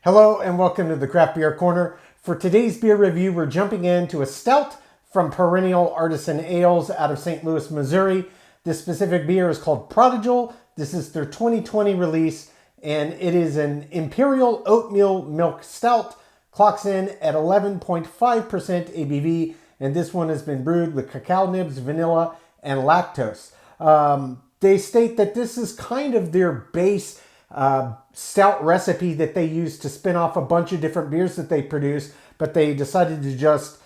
Hello and welcome to the Craft Beer Corner. For today's beer review, we're jumping into a stout from Perennial Artisan Ales out of St. Louis, Missouri. This specific beer is called Prodigal. This is their 2020 release, and it is an Imperial Oatmeal Milk Stout. Clocks in at 11.5% ABV, and this one has been brewed with cacao nibs, vanilla, and lactose. They state that this is kind of their base stout recipe that they use to spin off a bunch of different beers that they produce, but they decided to just,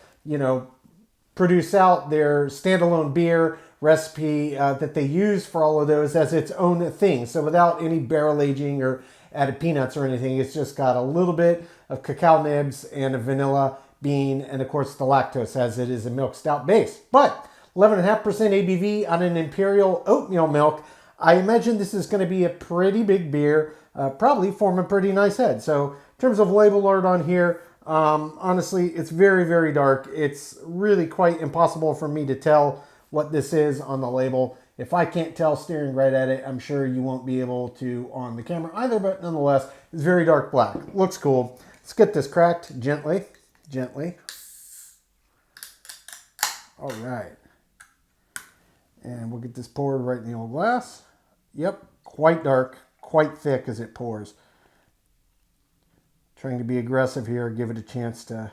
produce out their standalone beer recipe that they use for all of those as its own thing. So without any barrel aging or added peanuts or anything, it's just got a little bit of cacao nibs and a vanilla bean, and of course the lactose, as it is a milk stout base. But 11.5% ABV on an Imperial oatmeal milk. I imagine this is going to be a pretty big beer, probably form a pretty nice head. So in terms of label art on here, honestly, it's very, very dark. It's really quite impossible for me to tell what this is on the label. If I can't tell staring right at it, I'm sure you won't be able to on the camera either, but nonetheless, it's very dark black. Looks cool. Let's get this cracked gently, gently. All right. And we'll get this poured right in the old glass. Yep, quite dark, quite thick as it pours. Trying to be aggressive here, give it a chance to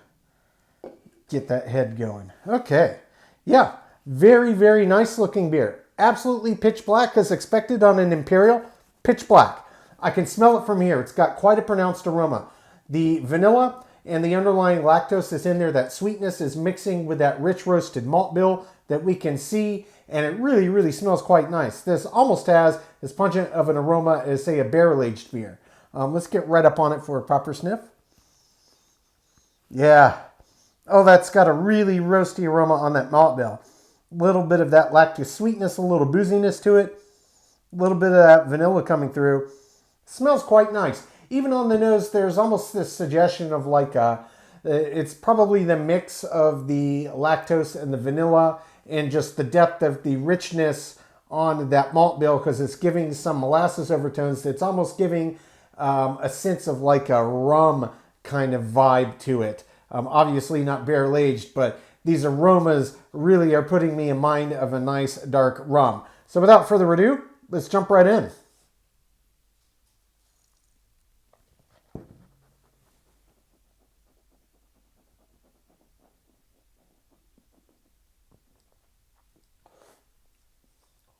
get that head going. Okay, yeah, very, very nice looking beer. Absolutely pitch black as expected on an Imperial. Pitch black. I can smell it from here. It's got quite a pronounced aroma. The vanilla and the underlying lactose is in there. That sweetness is mixing with that rich roasted malt bill that we can see, and it really, really smells quite nice. This almost has as pungent of an aroma as, say, a barrel-aged beer. Let's get right up on it for a proper sniff. Yeah. Oh, that's got a really roasty aroma on that malt bill. A little bit of that lactose sweetness, a little booziness to it. A little bit of that vanilla coming through. Smells quite nice. Even on the nose, there's almost this suggestion of like it's probably the mix of the lactose and the vanilla and just the depth of the richness on that malt bill, because it's giving some molasses overtones. It's almost giving a sense of like a rum kind of vibe to it. Obviously not barrel aged, but these aromas really are putting me in mind of a nice dark rum. So without further ado, let's jump right in.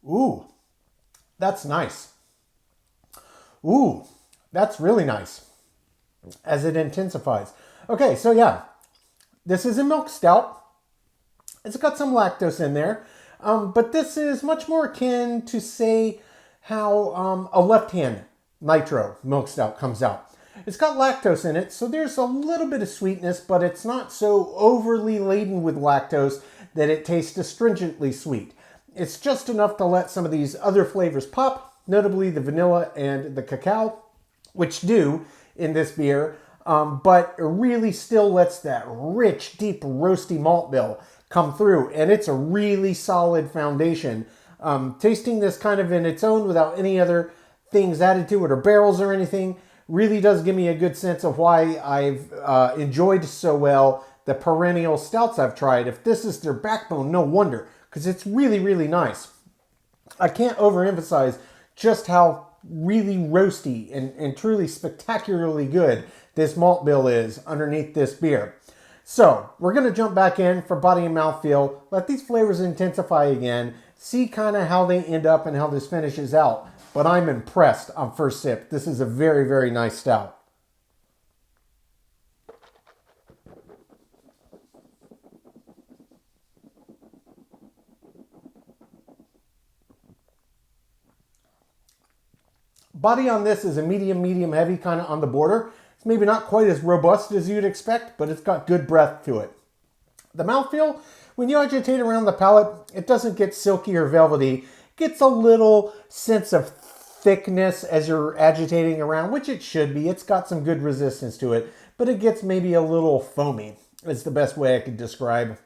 Ooh, that's nice. Ooh, that's really nice as it intensifies. Okay, so yeah, this is a milk stout. It's got some lactose in there, but this is much more akin to, say, how a left-hand nitro milk stout comes out. It's got lactose in it, so there's a little bit of sweetness, but it's not so overly laden with lactose that it tastes astringently sweet. It's just enough to let some of these other flavors pop, notably the vanilla and the cacao, which do in this beer, but it really still lets that rich, deep, roasty malt bill come through, and it's a really solid foundation. Tasting this kind of in its own without any other things added to it or barrels or anything really does give me a good sense of why I've enjoyed so well the perennial stouts I've tried. If this is their backbone, no wonder, because it's really, really nice. I can't overemphasize just how really roasty and truly spectacularly good this malt bill is underneath this beer. So we're going to jump back in for body and mouthfeel, let these flavors intensify again, see kind of how they end up and how this finishes out. But I'm impressed on first sip. This is a very, very nice stout. Body on this is a medium, medium heavy, kind of on the border. It's maybe not quite as robust as you'd expect, but it's got good breadth to it. The mouthfeel, when you agitate around the palate, it doesn't get silky or velvety. It gets a little sense of thickness as you're agitating around, which it should be. It's got some good resistance to it, but it gets maybe a little foamy. It's the best way I could describe.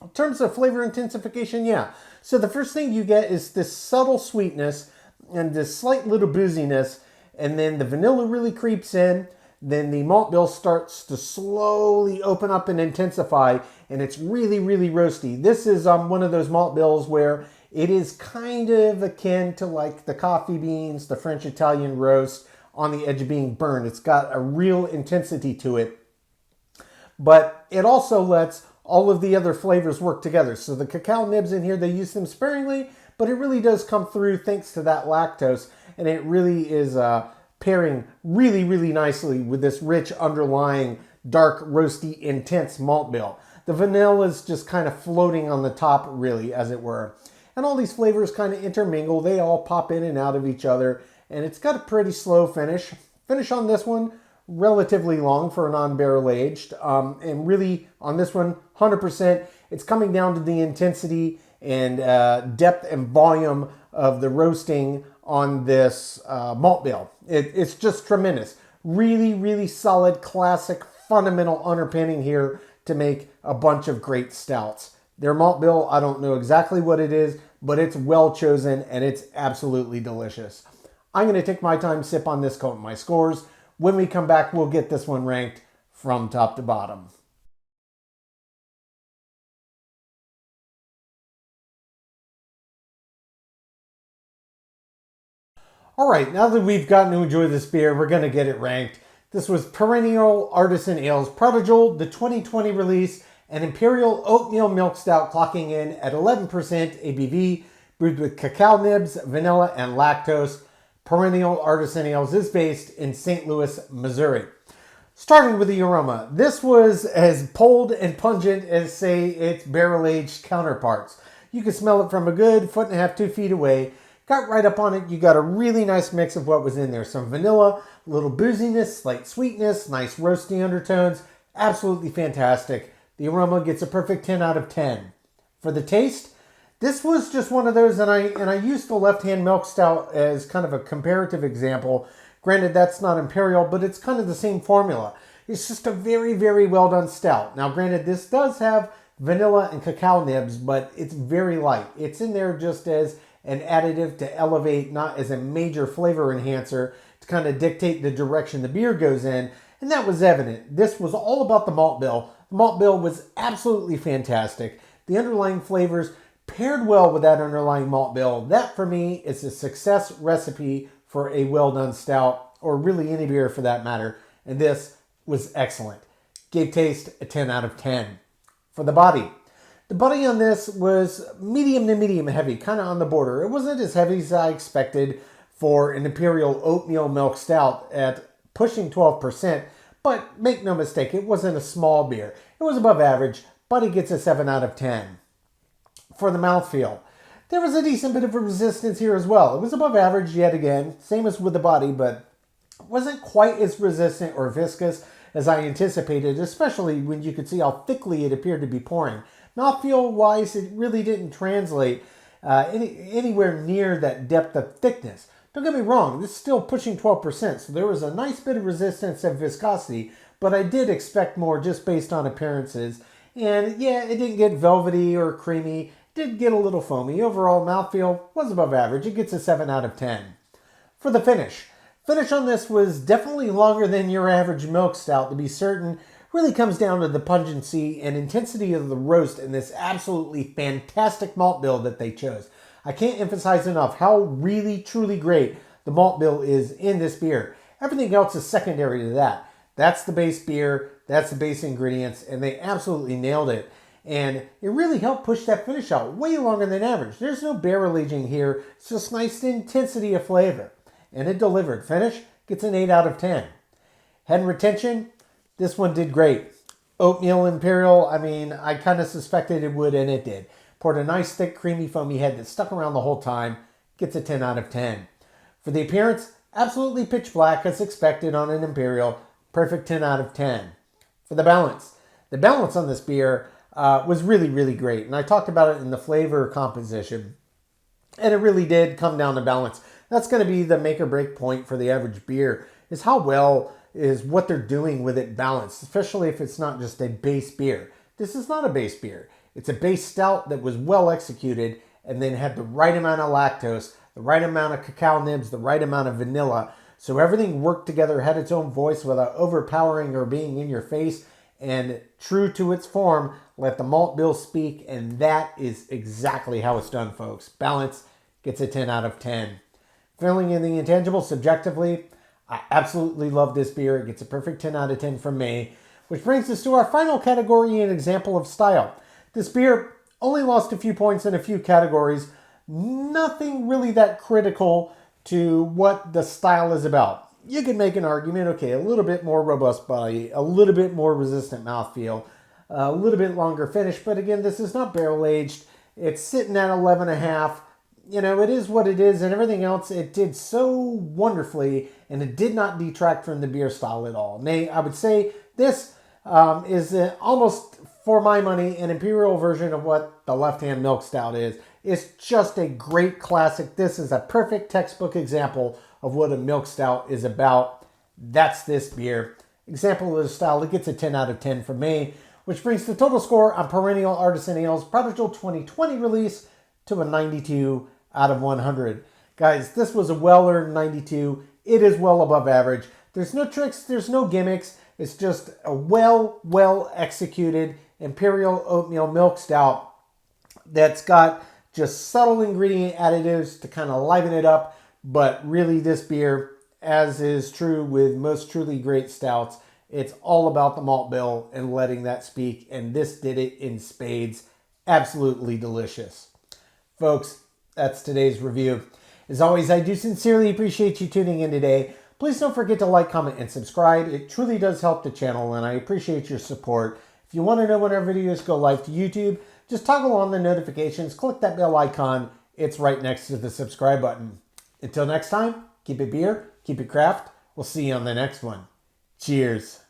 In terms of flavor intensification, yeah. So the first thing you get is this subtle sweetness and this slight little booziness, and then the vanilla really creeps in. then the malt bill starts to slowly open up and intensify, and it's really, really roasty. This is one of those malt bills where it is kind of akin to like the coffee beans, the French Italian roast, on the edge of being burned. It's got a real intensity to it, but it also lets all of the other flavors work together. So the cacao nibs in here, they use them sparingly, but it really does come through thanks to that lactose, and it really is pairing really, really nicely with this rich underlying dark, roasty, intense malt bill. The vanilla is just kind of floating on the top, really, as it were. And all these flavors kind of intermingle. They all pop in and out of each other, and it's got a pretty slow finish. Finish on this one, relatively long for a non-barrel aged, and really on this one, 100%. It's coming down to the intensity and depth and volume of the roasting on this malt bill. It's just tremendous. Really, really solid, classic, fundamental underpinning here to make a bunch of great stouts. Their malt bill, I don't know exactly what it is, but it's well chosen and it's absolutely delicious. I'm going to take my time, sip on this, count my scores. When we come back, we'll get this one ranked from top to bottom. All right, now that we've gotten to enjoy this beer, we're going to get it ranked. This was Perennial Artisan Ales Prodigal, the 2020 release, an Imperial Oatmeal Milk Stout clocking in at 11% ABV, brewed with cacao nibs, vanilla, and lactose. Perennial Artisan Ales is based in St. Louis, Missouri. Starting with the aroma, this was as bold and pungent as, say, its barrel-aged counterparts. You can smell it from a good 1.5 to 2 feet away. Got right up on it, you got a really nice mix of what was in there. Some vanilla, a little booziness, slight sweetness, nice roasty undertones. Absolutely fantastic. The aroma gets a perfect 10 out of 10. For the taste, this was just one of those, and I used the left-hand milk stout as kind of a comparative example. Granted, that's not Imperial, but it's kind of the same formula. It's just a very, very well done stout. Now, granted, this does have vanilla and cacao nibs, but it's very light. It's in there just as an additive to elevate, not as a major flavor enhancer to kind of dictate the direction the beer goes in, and that was evident. This was all about the malt bill. The malt bill was absolutely fantastic. The underlying flavors paired well with that underlying malt bill. That, for me, is a success recipe for a well-done stout, or really any beer for that matter, and this was excellent. Gave taste a 10 out of 10. For the body, the body on this was medium to medium heavy, kind of on the border. It wasn't as heavy as I expected for an Imperial Oatmeal Milk Stout at pushing 12%, but make no mistake, it wasn't a small beer. It was above average. Body gets a 7 out of 10. For the mouthfeel, there was a decent bit of a resistance here as well. It was above average yet again, same as with the body, but wasn't quite as resistant or viscous as I anticipated, especially when you could see how thickly it appeared to be pouring. Mouthfeel-wise, it really didn't translate anywhere near that depth of thickness. Don't get me wrong, this is still pushing 12%, so there was a nice bit of resistance and viscosity, but I did expect more just based on appearances. And yeah, it didn't get velvety or creamy. It did get a little foamy. Overall, mouthfeel was above average. It gets a 7 out of 10. For the finish on this was definitely longer than your average milk stout, to be certain. Really comes down to the pungency and intensity of the roast in this absolutely fantastic malt bill that they chose. I can't emphasize enough how really, truly great the malt bill is in this beer. Everything else is secondary to that. That's the base beer, that's the base ingredients, and they absolutely nailed it. And it really helped push that finish out way longer than average. There's no barrel aging here. It's just nice intensity of flavor. And it delivered. Finish gets an 8 out of 10. Head and retention, this one did great. Oatmeal Imperial, I mean, I kind of suspected it would, and it did. Poured a nice, thick, creamy, foamy head that stuck around the whole time. Gets a 10 out of 10. For the appearance, absolutely pitch black as expected on an Imperial. Perfect 10 out of 10. For the balance on this beer was really, really great. And I talked about it in the flavor composition. And it really did come down to balance. That's going to be the make or break point for the average beer, is how well is what they're doing with it balanced, especially if it's not just a base beer. This is not a base beer. It's a base stout that was well executed and then had the right amount of lactose, the right amount of cacao nibs, the right amount of vanilla So everything worked together, had its own voice without overpowering or being in your face. And true to its form, let the malt bill speak. And that is exactly how it's done, folks. Balance gets a 10 out of 10. Feeling in the intangible subjectively, I absolutely love this beer. It gets a perfect 10 out of 10 from me. Which brings us to our final category and example of style. This beer only lost a few points in a few categories. Nothing really that critical to what the style is about. You could make an argument, okay, a little bit more robust body, a little bit more resistant mouthfeel, a little bit longer finish. But again, this is not barrel aged. It's sitting at 11.5. You know, it is what it is, and everything else, it did so wonderfully, and it did not detract from the beer style at all. Nay, I would say this is almost, for my money, an imperial version of what the left-hand milk stout is. It's just a great classic. This is a perfect textbook example of what a milk stout is about. That's this beer. Example of the style, it gets a 10 out of 10 from me, which brings the total score on Perennial Artisan Ales Prodigal 2020 release to a 92 out of 100. Guys, this was a well-earned 92. It is well above average. There's no tricks, there's no gimmicks. It's just a well-executed Imperial Oatmeal Milk Stout that's got just subtle ingredient additives to kind of liven it up. But really, this beer, as is true with most truly great stouts, it's all about the malt bill and letting that speak. And this did it in spades. Absolutely delicious. Folks, that's today's review. As always, I do sincerely appreciate you tuning in today. Please don't forget to like, comment, and subscribe. It truly does help the channel, and I appreciate your support. If you want to know when our videos go live to YouTube, just toggle on the notifications, click that bell icon. It's right next to the subscribe button. Until next time, keep it beer, keep it craft. We'll see you on the next one. Cheers.